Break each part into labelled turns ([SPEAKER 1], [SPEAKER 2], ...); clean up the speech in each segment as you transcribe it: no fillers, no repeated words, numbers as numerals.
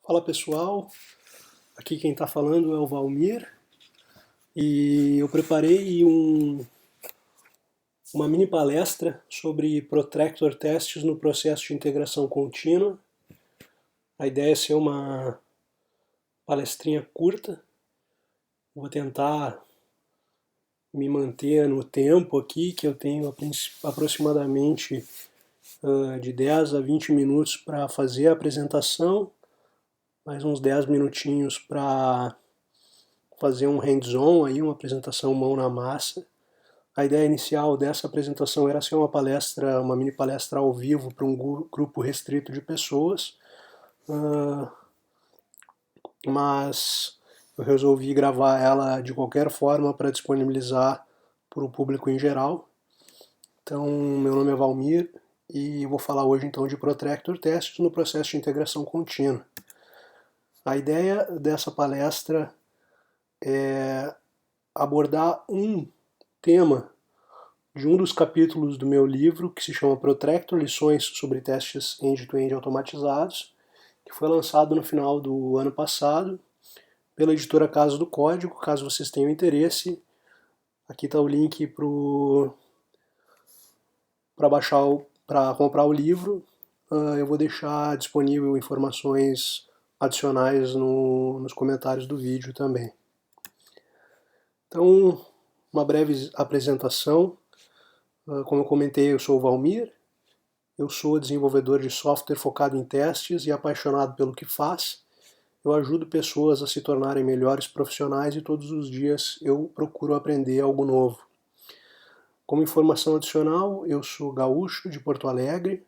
[SPEAKER 1] Fala pessoal, aqui quem está falando é o Valmir e eu preparei uma mini palestra sobre Protractor Tests no processo de integração contínua. A ideia é ser uma palestrinha curta, vou tentar me manter no tempo aqui, que eu tenho aproximadamente de 10 a 20 minutos para fazer a apresentação, mais uns 10 minutinhos para fazer um hands-on, aí, uma apresentação mão na massa. A ideia inicial dessa apresentação era ser uma palestra, uma mini palestra ao vivo para um grupo restrito de pessoas, mas eu resolvi gravar ela de qualquer forma para disponibilizar para o público em geral. Então, meu nome é Valmir e vou falar hoje então de Protractor Tests no processo de integração contínua. A ideia dessa palestra é abordar um tema de um dos capítulos do meu livro, que se chama Protractor, Lições sobre Testes End-to-End Automatizados, que foi lançado no final do ano passado pela editora Casa do Código. Caso vocês tenham interesse, aqui está o link para comprar o livro. Eu vou deixar disponível informações adicionais nos comentários do vídeo também. Então, uma breve apresentação. Como eu comentei, eu sou o Valmir, eu sou desenvolvedor de software focado em testes e apaixonado pelo que faz. Eu ajudo pessoas a se tornarem melhores profissionais e todos os dias eu procuro aprender algo novo. Como informação adicional, eu sou gaúcho de Porto Alegre,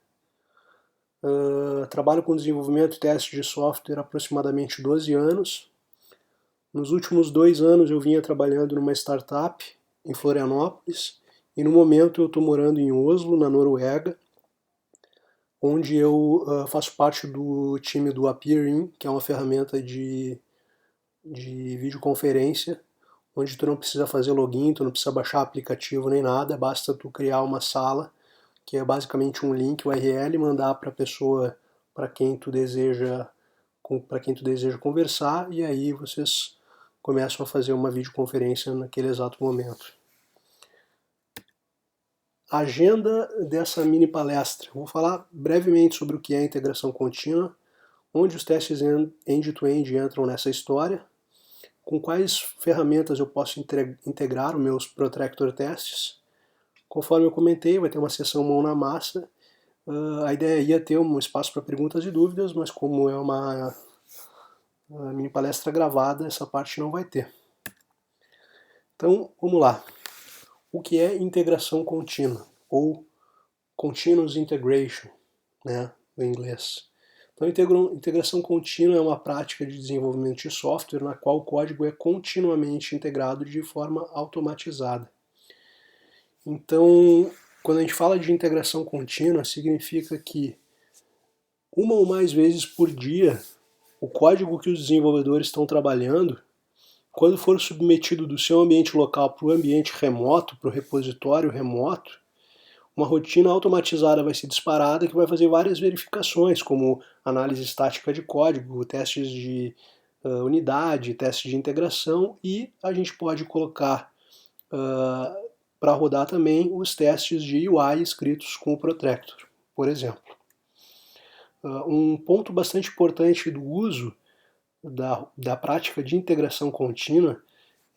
[SPEAKER 1] trabalho com desenvolvimento e teste de software há aproximadamente 12 anos. Nos últimos 2 anos eu vinha trabalhando numa startup em Florianópolis, e no momento eu estou morando em Oslo, na Noruega, onde eu faço parte do time do Appear.in, que é uma ferramenta de videoconferência, onde tu não precisa fazer login, tu não precisa baixar aplicativo nem nada, basta tu criar uma sala, que é basicamente um link URL, mandar para a pessoa para quem tu deseja conversar, e aí vocês começam a fazer uma videoconferência naquele exato momento. Agenda dessa mini palestra. Vou falar brevemente sobre o que é integração contínua, onde os testes end-to-end entram nessa história, com quais ferramentas eu posso integrar os meus Protractor Tests. Conforme eu comentei, vai ter uma sessão mão na massa. A ideia ia ter um espaço para perguntas e dúvidas, mas como é uma mini palestra gravada, essa parte não vai ter. Então, vamos lá. O que é integração contínua, ou Continuous Integration, né, em inglês. Então, integração contínua é uma prática de desenvolvimento de software na qual o código é continuamente integrado de forma automatizada. Então, quando a gente fala de integração contínua, significa que uma ou mais vezes por dia, o código que os desenvolvedores estão trabalhando, quando for submetido do seu ambiente local para o ambiente remoto, para o repositório remoto, uma rotina automatizada vai ser disparada que vai fazer várias verificações, como análise estática de código, testes de unidade, testes de integração, e a gente pode colocar para rodar também os testes de UI escritos com o Protractor, por exemplo. Um ponto bastante importante do uso da prática de integração contínua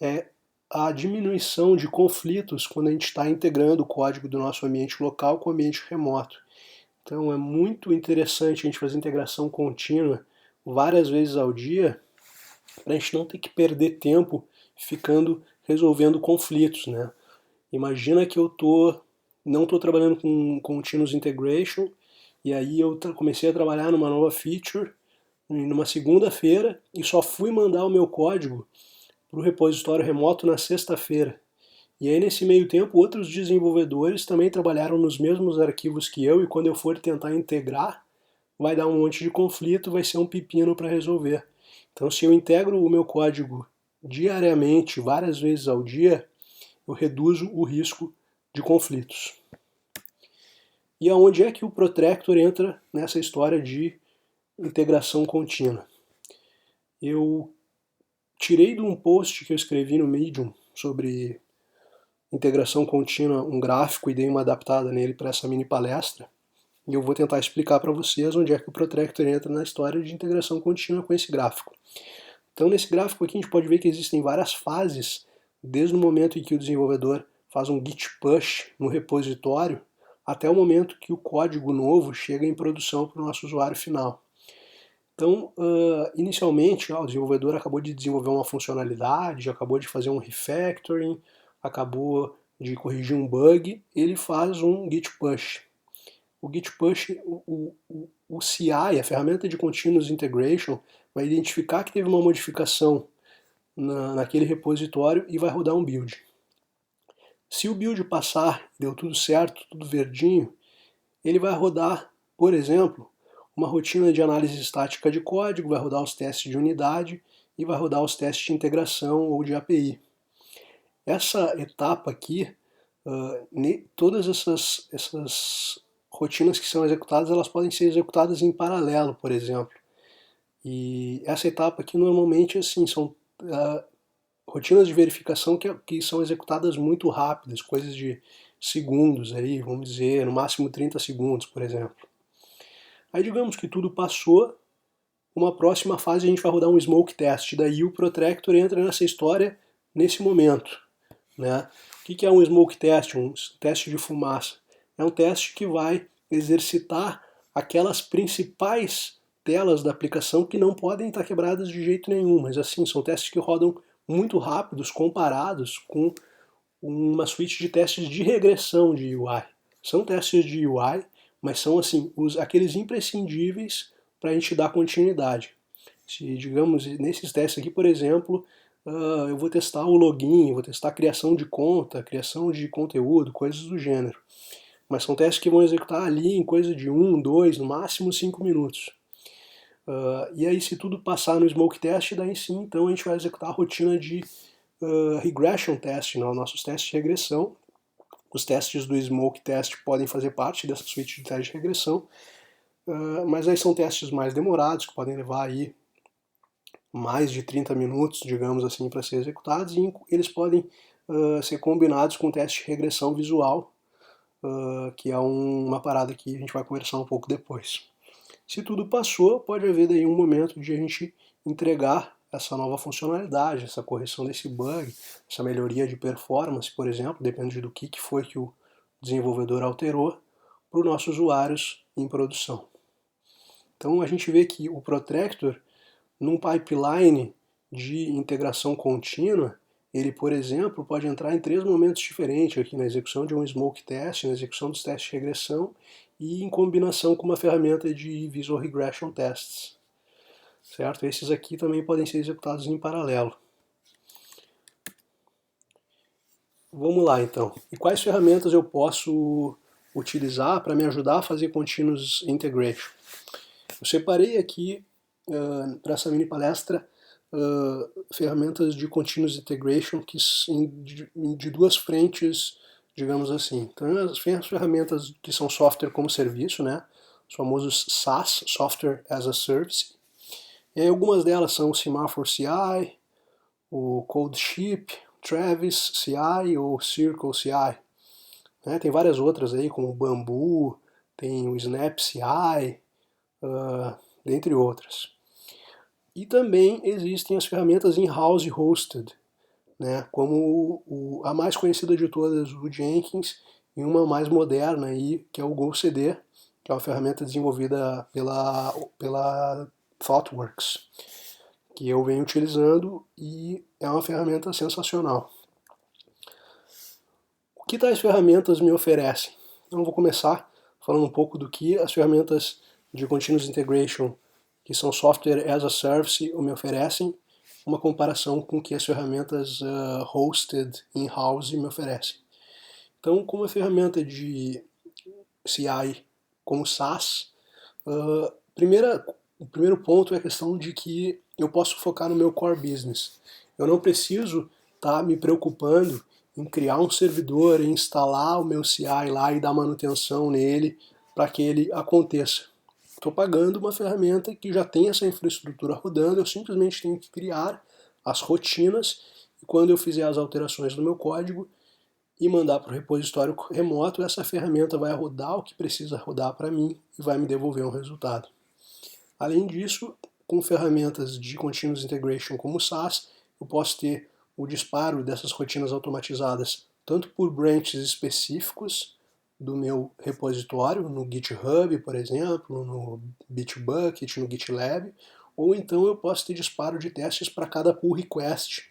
[SPEAKER 1] é a diminuição de conflitos quando a gente está integrando o código do nosso ambiente local com o ambiente remoto. Então é muito interessante a gente fazer integração contínua várias vezes ao dia, para a gente não ter que perder tempo resolvendo conflitos, né? Imagina que eu não estou trabalhando com Continuous Integration, e aí eu comecei a trabalhar numa nova feature numa segunda-feira e só fui mandar o meu código para o repositório remoto na sexta-feira. E aí nesse meio tempo outros desenvolvedores também trabalharam nos mesmos arquivos que eu, e quando eu for tentar integrar, vai dar um monte de conflito, vai ser um pepino para resolver. Então se eu integro o meu código diariamente, várias vezes ao dia, eu reduzo o risco de conflitos. E aonde é que o Protractor entra nessa história de integração contínua? Eu tirei de um post que eu escrevi no Medium sobre integração contínua um gráfico e dei uma adaptada nele para essa mini palestra. E eu vou tentar explicar para vocês onde é que o Protractor entra na história de integração contínua com esse gráfico. Então, nesse gráfico aqui, a gente pode ver que existem várias fases, desde o momento em que o desenvolvedor faz um git push no repositório, até o momento que o código novo chega em produção para o nosso usuário final. Então, inicialmente, o desenvolvedor acabou de desenvolver uma funcionalidade, acabou de fazer um refactoring, acabou de corrigir um bug, ele faz um git push. O git push, o CI, a ferramenta de Continuous Integration, vai identificar que teve uma modificação naquele repositório e vai rodar um build. Se o build passar, deu tudo certo, tudo verdinho, ele vai rodar, por exemplo, uma rotina de análise estática de código, vai rodar os testes de unidade e vai rodar os testes de integração ou de API. Essa etapa aqui, todas essas rotinas que são executadas, elas podem ser executadas em paralelo, por exemplo. E essa etapa aqui normalmente assim, são rotinas de verificação que são executadas muito rápidas, coisas de segundos aí, vamos dizer, no máximo 30 segundos, por exemplo. Aí digamos que tudo passou, uma próxima fase a gente vai rodar um smoke test, daí o Protractor entra nessa história nesse momento. Né? O que é um smoke test? Um teste de fumaça. É um teste que vai exercitar aquelas principais telas da aplicação que não podem estar quebradas de jeito nenhum, mas assim, são testes que rodam muito rápidos comparados com uma suite de testes de regressão de UI. São testes de UI, mas são assim, aqueles imprescindíveis para a gente dar continuidade. Se, digamos, nesses testes aqui, por exemplo, eu vou testar o login, vou testar a criação de conta, criação de conteúdo, coisas do gênero. Mas são testes que vão executar ali em coisa de 1, 2, no máximo 5 minutos. E aí, se tudo passar no smoke test, daí sim, então a gente vai executar a rotina de regression test, nossos testes de regressão. Os testes do smoke test podem fazer parte dessa suite de testes de regressão, mas aí são testes mais demorados, que podem levar aí mais de 30 minutos, digamos assim, para ser executados, e eles podem ser combinados com teste de regressão visual, que é uma parada que a gente vai conversar um pouco depois. Se tudo passou, pode haver daí um momento de a gente entregar essa nova funcionalidade, essa correção desse bug, essa melhoria de performance, por exemplo, depende do que foi que o desenvolvedor alterou, para os nossos usuários em produção. Então a gente vê que o Protractor, num pipeline de integração contínua, ele, por exemplo, pode entrar em 3 momentos diferentes, aqui na execução de um smoke test, na execução dos testes de regressão e em combinação com uma ferramenta de Visual Regression Tests. Certo? Esses aqui também podem ser executados em paralelo. Vamos lá então. E quais ferramentas eu posso utilizar para me ajudar a fazer Continuous Integration? Eu separei aqui para essa mini palestra ferramentas de Continuous Integration de 2 frentes, digamos assim. Então, as ferramentas que são software como serviço, né? Os famosos SaaS, Software as a Service. E aí, algumas delas são o Semaphore CI, o CodeShip, Travis CI ou Circle CI. Né? Tem várias outras aí, como o Bamboo, tem o Snap CI, dentre outras. E também existem as ferramentas in-house hosted, né? Como a mais conhecida de todas, o Jenkins, e uma mais moderna aí, que é o GoCD, que é uma ferramenta desenvolvida pela ThoughtWorks, que eu venho utilizando e é uma ferramenta sensacional. O que tais ferramentas me oferecem? Então, eu vou começar falando um pouco do que as ferramentas de Continuous Integration, que são Software as a Service, me oferecem, uma comparação com o que as ferramentas hosted in-house me oferecem. Então, como a ferramenta de CI como SaaS, o primeiro ponto é a questão de que eu posso focar no meu core business. Eu não preciso estar me preocupando em criar um servidor, em instalar o meu CI lá e dar manutenção nele para que ele aconteça. estou pagando uma ferramenta que já tem essa infraestrutura rodando, eu simplesmente tenho que criar as rotinas e quando eu fizer as alterações no meu código e mandar para o repositório remoto, essa ferramenta vai rodar o que precisa rodar para mim e vai me devolver um resultado. Além disso, com ferramentas de Continuous Integration como o SAS, eu posso ter o disparo dessas rotinas automatizadas tanto por branches específicos do meu repositório, no GitHub, por exemplo, no Bitbucket, no GitLab, ou então eu posso ter disparo de testes para cada pull request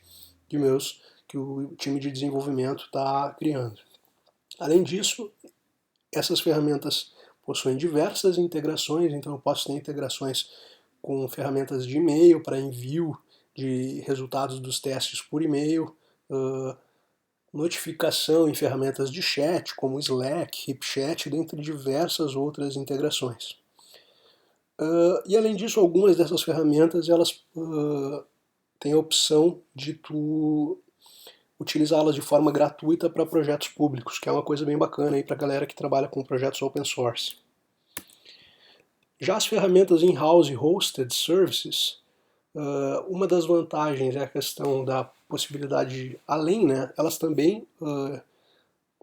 [SPEAKER 1] que o time de desenvolvimento está criando. Além disso, essas ferramentas possuem diversas integrações, então eu posso ter integrações com ferramentas de e-mail para envio de resultados dos testes por e-mail, notificação em ferramentas de chat como Slack, HipChat, dentre diversas outras integrações. E além disso, algumas dessas ferramentas elas têm a opção de tu utilizá-las de forma gratuita para projetos públicos, que é uma coisa bem bacana para a galera que trabalha com projetos open source. Já as ferramentas in-house hosted services, uma das vantagens é a questão da possibilidade, além, né, elas também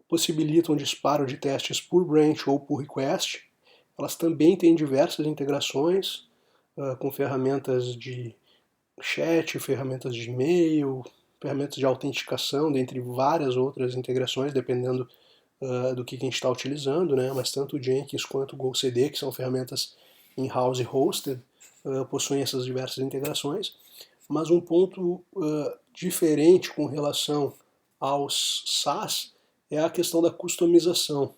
[SPEAKER 1] possibilitam disparo de testes por branch ou por request. Elas também têm diversas integrações com ferramentas de chat, ferramentas de e-mail, ferramentas de autenticação, dentre várias outras integrações, dependendo do que a gente está utilizando, né? Mas tanto o Jenkins quanto o GoCD, que são ferramentas in-house hosted, possuem essas diversas integrações. Mas um ponto diferente com relação aos SaaS é a questão da customização.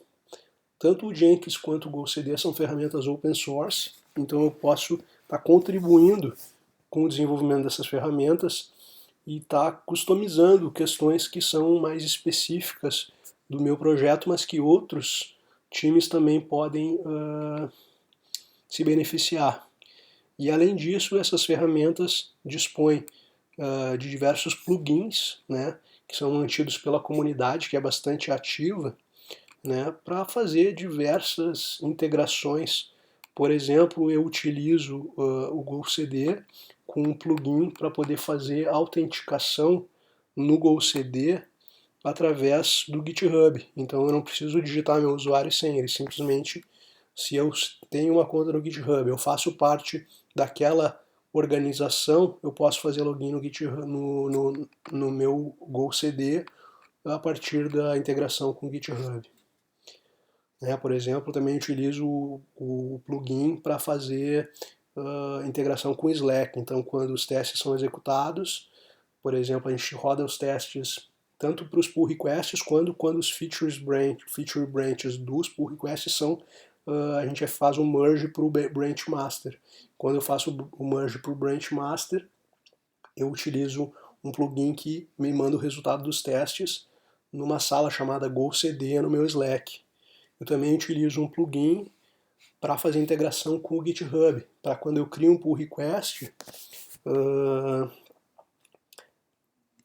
[SPEAKER 1] Tanto o Jenkins quanto o GoCD são ferramentas open source, então eu posso estar contribuindo com o desenvolvimento dessas ferramentas e estar customizando questões que são mais específicas do meu projeto, mas que outros times também podem se beneficiar. E além disso, essas ferramentas dispõem de diversos plugins, né, que são mantidos pela comunidade, que é bastante ativa, né, para fazer diversas integrações. Por exemplo, eu utilizo o GoCD com um plugin para poder fazer autenticação no GoCD através do GitHub. Então eu não preciso digitar meu usuário e senha, ele simplesmente, se eu tenho uma conta no GitHub, eu faço parte daquela organização, eu posso fazer login no GitHub, no meu GoCD a partir da integração com o GitHub. Por exemplo, também utilizo o plugin para fazer integração com o Slack. Então, quando os testes são executados, por exemplo, a gente roda os testes tanto para os pull requests quanto quando os feature branches dos pull requests são, a gente faz um merge para o branch master. Quando eu faço o merge para o branch master, eu utilizo um plugin que me manda o resultado dos testes numa sala chamada GoCD no meu Slack. Eu também utilizo um plugin para fazer integração com o GitHub, para quando eu crio um pull request,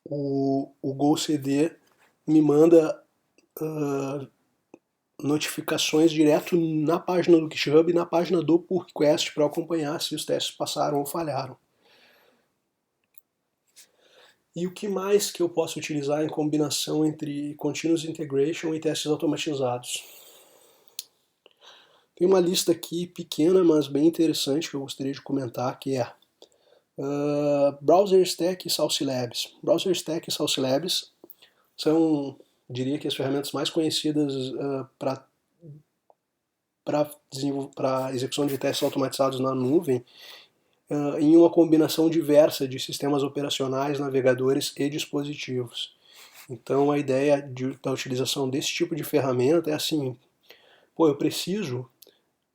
[SPEAKER 1] o GoCD me manda notificações direto na página do GitHub e na página do pull request para acompanhar se os testes passaram ou falharam. E o que mais que eu posso utilizar em combinação entre Continuous Integration e testes automatizados? Tem uma lista aqui pequena, mas bem interessante que eu gostaria de comentar, que é Browser Stack e Sauce Labs. Browser Stack e Sauce Labs são, diria que, as ferramentas mais conhecidas para execução de testes automatizados na nuvem, em uma combinação diversa de sistemas operacionais, navegadores e dispositivos. Então a ideia da utilização desse tipo de ferramenta é assim, eu preciso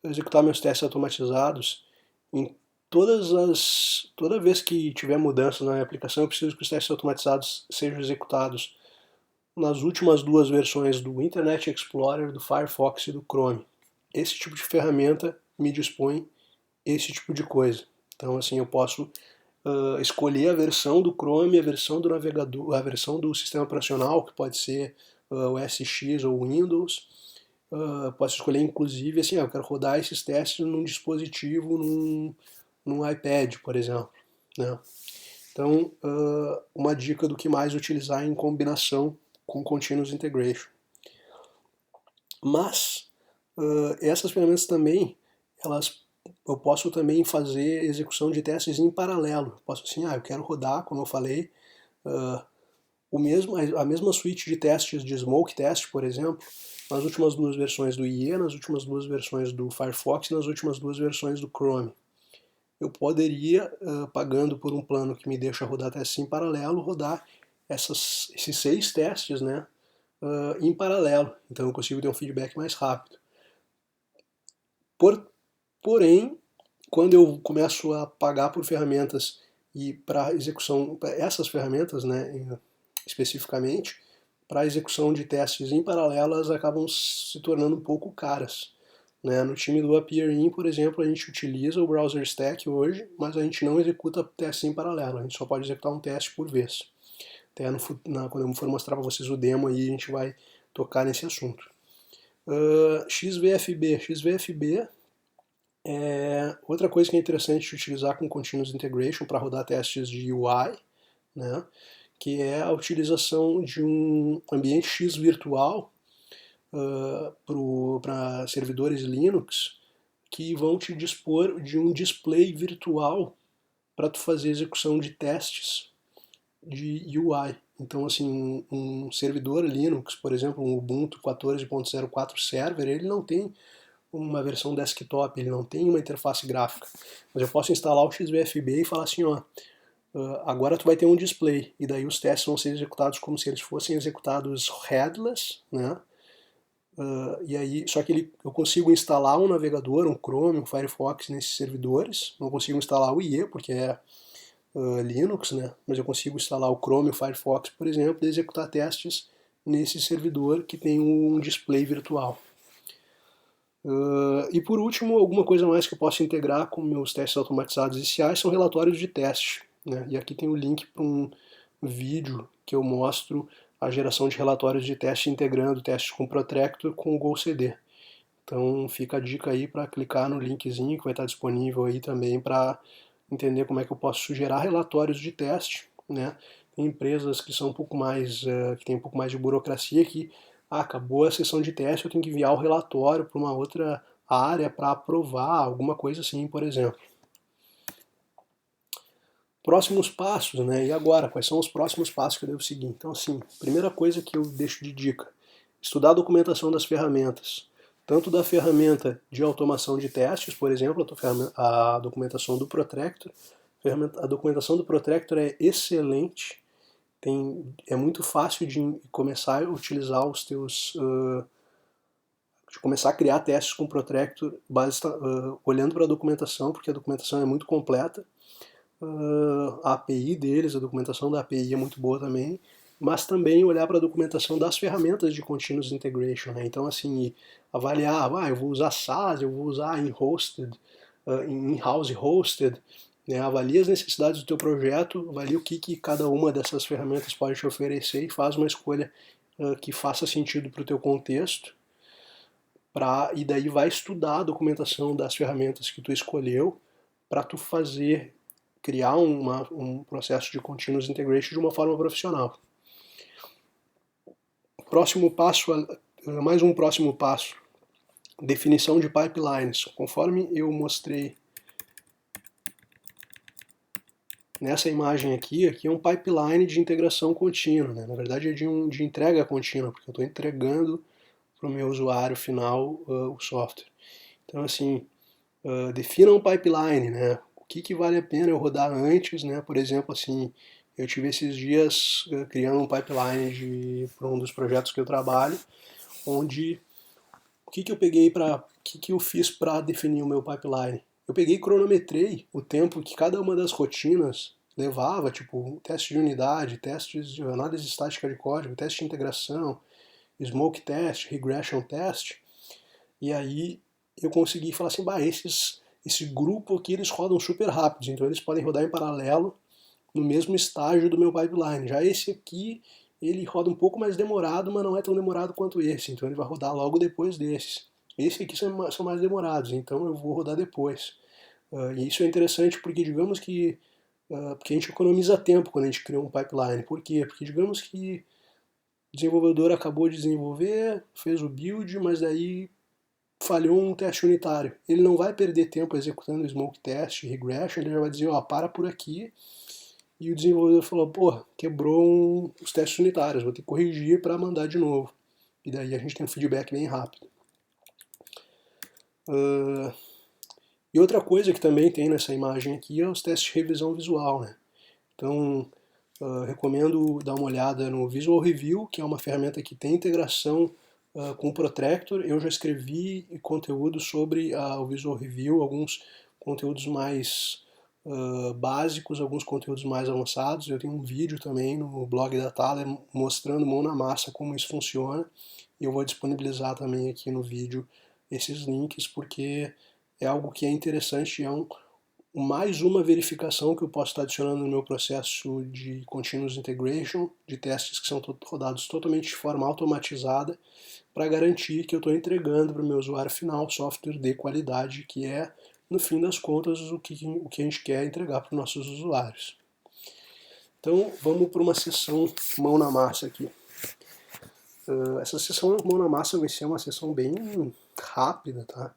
[SPEAKER 1] executar meus testes automatizados em toda vez que tiver mudanças na minha aplicação, eu preciso que os testes automatizados sejam executados nas últimas duas versões do Internet Explorer, do Firefox e do Chrome. Esse tipo de ferramenta me dispõe esse tipo de coisa. Então, assim, eu posso escolher a versão do Chrome, a versão do navegador, a versão do sistema operacional, que pode ser o SX ou o Windows, Posso escolher, inclusive, assim, eu quero rodar esses testes num dispositivo, num iPad, por exemplo, né? Então, uma dica do que mais utilizar em combinação com Continuous Integration. Mas, essas ferramentas também, eu posso também fazer execução de testes em paralelo. Posso assim, eu quero rodar, como eu falei, a mesma suite de testes de Smoke Test, por exemplo, nas últimas duas versões do IE, nas últimas duas versões do Firefox e nas últimas duas versões do Chrome. Eu poderia, pagando por um plano que me deixa rodar testes em paralelo, rodar esses 6 testes, né, em paralelo. Então eu consigo ter um feedback mais rápido. Porém, quando eu começo a pagar por ferramentas e para execução, essas ferramentas, né, especificamente, para execução de testes em paralelo, elas acabam se tornando um pouco caras. Né? No time do Appear.in, por exemplo, a gente utiliza o Browser Stack hoje, mas a gente não executa testes em paralelo, a gente só pode executar um teste por vez. Até quando eu for mostrar para vocês o demo aí, a gente vai tocar nesse assunto. XVFB é outra coisa que é interessante de utilizar com Continuous Integration para rodar testes de UI, né? Que é a utilização de um ambiente X virtual para servidores Linux que vão te dispor de um display virtual para tu fazer execução de testes de UI. Então, assim, um servidor Linux, por exemplo, um Ubuntu 14.04 Server, ele não tem uma versão desktop, ele não tem uma interface gráfica. Mas eu posso instalar o XVFB e falar assim, agora tu vai ter um display, e daí os testes vão ser executados como se eles fossem executados headless, né? E aí, só que eu consigo instalar um navegador, um Chrome, um Firefox nesses servidores. Não consigo instalar o IE, porque é Linux, né? Mas eu consigo instalar o Chrome, o Firefox, por exemplo, e executar testes nesse servidor que tem um display virtual. E por último, alguma coisa mais que eu posso integrar com meus testes automatizados iniciais são relatórios de teste. Né? E aqui tem o link para um vídeo que eu mostro a geração de relatórios de teste integrando testes com Protractor com o GoCD. Então fica a dica aí para clicar no linkzinho que vai estar disponível aí também para entender como é que eu posso gerar relatórios de teste. Né? Tem empresas que são um pouco mais, que tem um pouco mais de burocracia que acabou a sessão de teste, eu tenho que enviar o relatório para uma outra área para aprovar, alguma coisa assim, por exemplo. Próximos passos, né? E agora, quais são os próximos passos que eu devo seguir? Então, assim, primeira coisa que eu deixo de dica, estudar a documentação das ferramentas. Tanto da ferramenta de automação de testes, por exemplo, a documentação do Protractor. A documentação do Protractor é excelente, é muito fácil de começar a utilizar os teus... de começar a criar testes com Protractor olhando para a documentação, porque a documentação é muito completa. A API deles, a documentação da API é muito boa também, mas também olhar para a documentação das ferramentas de Continuous Integration, né? Então, assim, avaliar, eu vou usar SaaS, eu vou usar in-house hosted, né? Avalie as necessidades do teu projeto, avalie o que cada uma dessas ferramentas pode te oferecer e faz uma escolha que faça sentido para o teu contexto, e daí vai estudar a documentação das ferramentas que tu escolheu para tu criar um processo de continuous integration de uma forma profissional. Próximo passo, mais um próximo passo, definição de pipelines. Conforme eu mostrei nessa imagem aqui é um pipeline de integração contínua, né? Na verdade é de entrega contínua, porque eu estou entregando para o meu usuário final o software. Então, assim, defina um pipeline, né? O que vale a pena eu rodar antes, né? Por exemplo, assim, eu tive esses dias criando um pipeline para um dos projetos que eu trabalho, onde o que eu peguei que eu fiz para definir o meu pipeline? Eu peguei e cronometrei o tempo que cada uma das rotinas levava, tipo teste de unidade, testes de análise estática de código, teste de integração, smoke test, regression test, e aí eu consegui falar assim, esse grupo aqui eles rodam super rápidos, então eles podem rodar em paralelo no mesmo estágio do meu pipeline. Já esse aqui ele roda um pouco mais demorado, mas não é tão demorado quanto esse, então ele vai rodar logo depois desses. Esses aqui são mais demorados, então eu vou rodar depois. E isso é interessante porque digamos que porque a gente economiza tempo quando a gente cria um pipeline. Por quê? Porque digamos que o desenvolvedor acabou de desenvolver, fez o build, mas daí falhou um teste unitário. Ele não vai perder tempo executando smoke test, regression, ele já vai dizer, ó, para por aqui. E o desenvolvedor falou, pô, quebrou os testes unitários, vou ter que corrigir para mandar de novo. E daí a gente tem um feedback bem rápido. E outra coisa que também tem nessa imagem aqui é os testes de revisão visual, né? Então, recomendo dar uma olhada no Visual Review, que é uma ferramenta que tem integração com o Protractor. Eu já escrevi conteúdo sobre o Visual Review, alguns conteúdos mais básicos, alguns conteúdos mais avançados. Eu tenho um vídeo também no blog da Thaler mostrando mão na massa como isso funciona. E eu vou disponibilizar também aqui no vídeo esses links, porque é algo que é interessante, é mais uma verificação que eu posso estar adicionando no meu processo de Continuous Integration, de testes que são rodados totalmente de forma automatizada, para garantir que eu estou entregando para o meu usuário final software de qualidade, que é, no fim das contas, o que a gente quer entregar para os nossos usuários. Então, vamos para uma sessão mão na massa aqui. Essa sessão mão na massa vai ser uma sessão bem rápida, tá?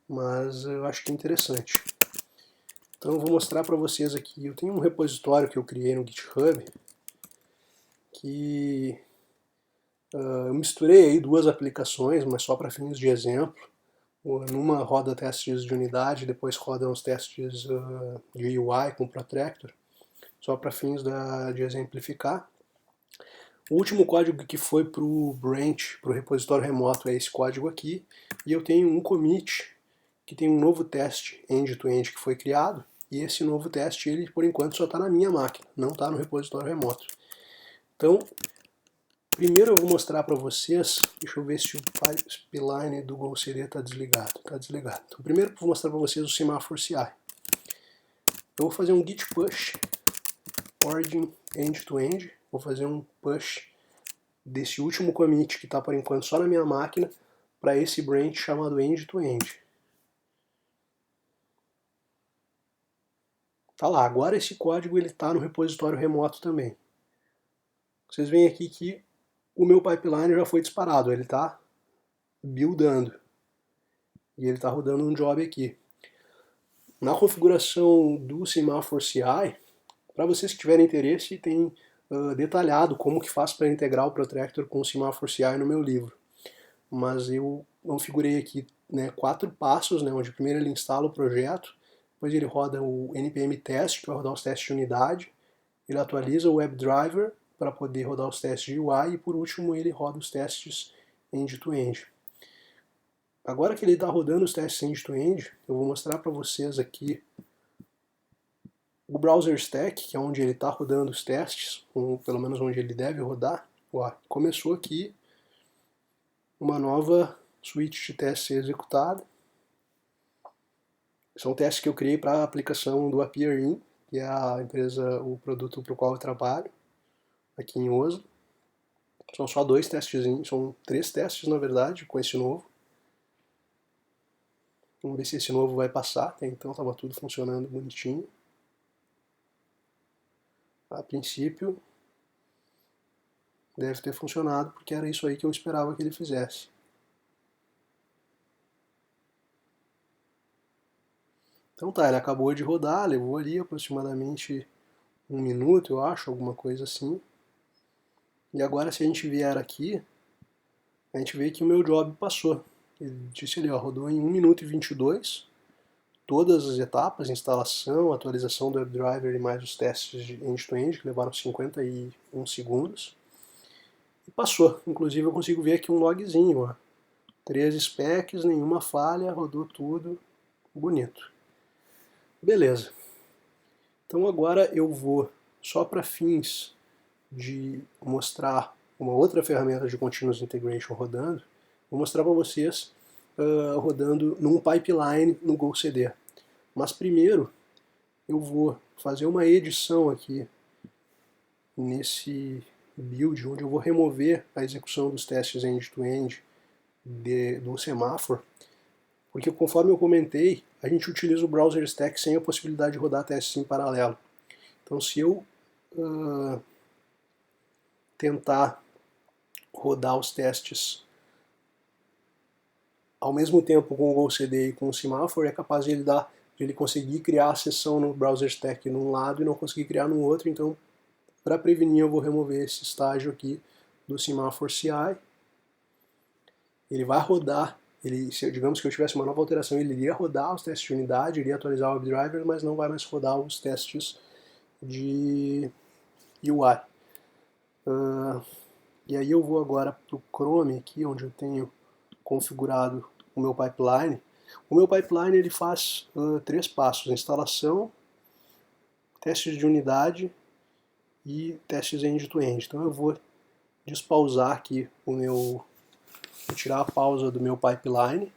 [SPEAKER 1] Mas eu acho que é interessante. Então eu vou mostrar para vocês aqui, eu tenho um repositório que eu criei no GitHub, que eu misturei aí duas aplicações, mas só para fins de exemplo. Numa roda testes de unidade, depois rodam os testes de UI com Protractor, só para fins de exemplificar. O último código que foi para o branch, para o repositório remoto, é esse código aqui, e eu tenho um commit que tem um novo teste end-to-end que foi criado, e esse novo teste, ele por enquanto só está na minha máquina, não está no repositório remoto. Então, primeiro eu vou mostrar para vocês, deixa eu ver se o pipeline do GoCD está desligado. Está desligado. Então, primeiro eu vou mostrar para vocês o semáforo CI. Eu vou fazer um git push, origin end-to-end, vou fazer um push desse último commit que está por enquanto só na minha máquina, para esse branch chamado end-to-end. Tá lá, agora esse código está no repositório remoto também. Vocês veem aqui que o meu pipeline já foi disparado, ele está buildando. E ele está rodando um job aqui. Na configuração do semáforo CI, para vocês que tiverem interesse, tem detalhado como que faz para integrar o Protractor com o semáforo CI no meu livro. Mas eu configurei aqui 4 passos, onde primeiro ele instala o projeto, depois ele roda o npm test para rodar os testes de unidade, ele atualiza o WebDriver para poder rodar os testes de UI e por último ele roda os testes end-to-end. Agora que ele está rodando os testes end-to-end, eu vou mostrar para vocês aqui o browser stack, que é onde ele está rodando os testes, ou pelo menos onde ele deve rodar. Ó, começou aqui uma nova suite de testes ser executada. São testes que eu criei para a aplicação do AppearIn, que é a empresa, o produto para o qual eu trabalho, aqui em Oslo. São só 2 testes, são 3 testes na verdade, com esse novo. Vamos ver se esse novo vai passar, até então estava tudo funcionando bonitinho. A princípio deve ter funcionado, porque era isso aí que eu esperava que ele fizesse. Então tá, ele acabou de rodar, levou ali aproximadamente 1 minuto, eu acho, alguma coisa assim. E agora se a gente vier aqui, a gente vê que o meu job passou. Ele disse ali, ó, rodou em 1 minuto e 22, todas as etapas, instalação, atualização do WebDriver e mais os testes de end-to-end, que levaram 51 segundos. E passou. Inclusive eu consigo ver aqui um logzinho, ó. 3 specs, nenhuma falha, rodou tudo, bonito. Beleza. Então agora eu vou, só para fins de mostrar uma outra ferramenta de Continuous Integration rodando, vou mostrar para vocês rodando num pipeline no GoCD. Mas primeiro eu vou fazer uma edição aqui nesse build, onde eu vou remover a execução dos testes end-to-end do semáforo, porque conforme eu comentei, a gente utiliza o browser stack sem a possibilidade de rodar testes em paralelo. Então se eu tentar rodar os testes ao mesmo tempo com o GoCD e com o semáforo, é capaz de ele conseguir criar a sessão no browser stack num lado e não conseguir criar no outro. Então, para prevenir, eu vou remover esse estágio aqui do semáforo CI. Ele vai rodar, digamos que eu tivesse uma nova alteração, ele iria rodar os testes de unidade, iria atualizar o WebDriver, mas não vai mais rodar os testes de UI. E aí eu vou agora para o Chrome aqui, onde eu tenho configurado o meu pipeline. O meu pipeline ele faz 3 passos: instalação, testes de unidade e testes end-to-end. Então eu vou despausar aqui vou tirar a pausa do meu pipeline,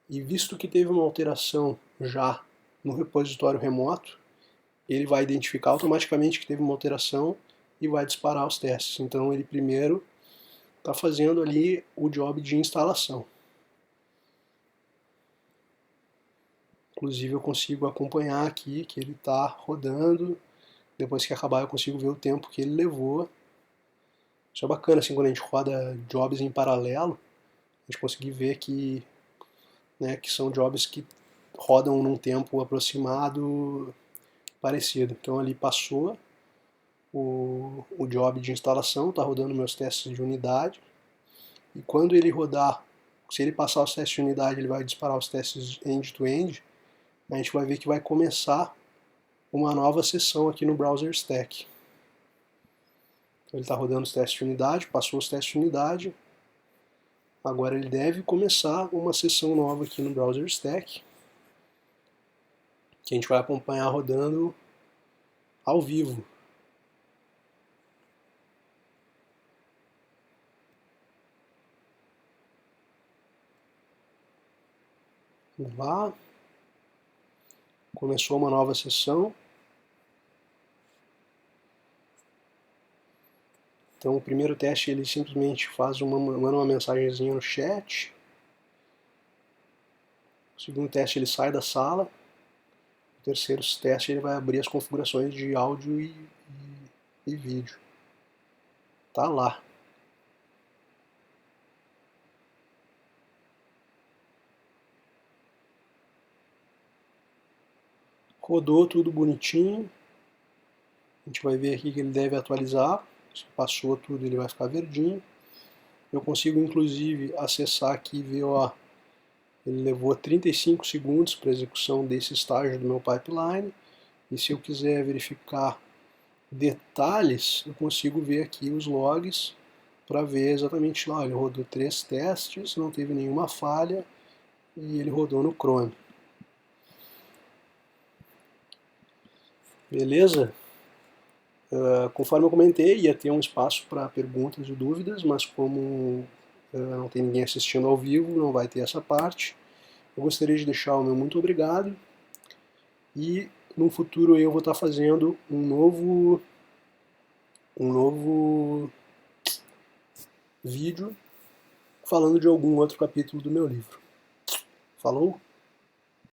[SPEAKER 1] e visto que teve uma alteração já no repositório remoto, ele vai identificar automaticamente que teve uma alteração e vai disparar os testes. Então ele primeiro está fazendo ali o job de instalação. Inclusive eu consigo acompanhar aqui que ele está rodando. Depois que acabar eu consigo ver o tempo que ele levou. Isso é bacana, assim, quando a gente roda jobs em paralelo, a gente conseguir ver que são jobs que rodam num tempo aproximado parecido. Então ali passou o job de instalação, está rodando meus testes de unidade, e quando ele rodar, se ele passar os testes de unidade, ele vai disparar os testes end-to-end. A gente vai ver que vai começar uma nova sessão aqui no browser stack. Então, ele está rodando os testes de unidade, passou os testes de unidade, agora ele deve começar uma sessão nova aqui no browser stack, que a gente vai acompanhar rodando ao vivo. Lá, começou uma nova sessão. Então o primeiro teste ele simplesmente manda uma mensagenzinha no chat. O segundo teste ele sai da sala. O terceiro teste ele vai abrir as configurações de áudio e vídeo. Tá lá. Rodou tudo bonitinho. A gente vai ver aqui que ele deve atualizar. Se passou tudo, ele vai ficar verdinho. Eu consigo inclusive acessar aqui e ver, ó, ele levou 35 segundos para a execução desse estágio do meu pipeline. E se eu quiser verificar detalhes, eu consigo ver aqui os logs para ver exatamente lá. Ele rodou 3 testes, não teve nenhuma falha e ele rodou no Chrome. Beleza? Conforme eu comentei, ia ter um espaço para perguntas e dúvidas, mas como não tem ninguém assistindo ao vivo, não vai ter essa parte. Eu gostaria de deixar o meu muito obrigado, e no futuro eu vou estar fazendo um novo vídeo falando de algum outro capítulo do meu livro. Falou?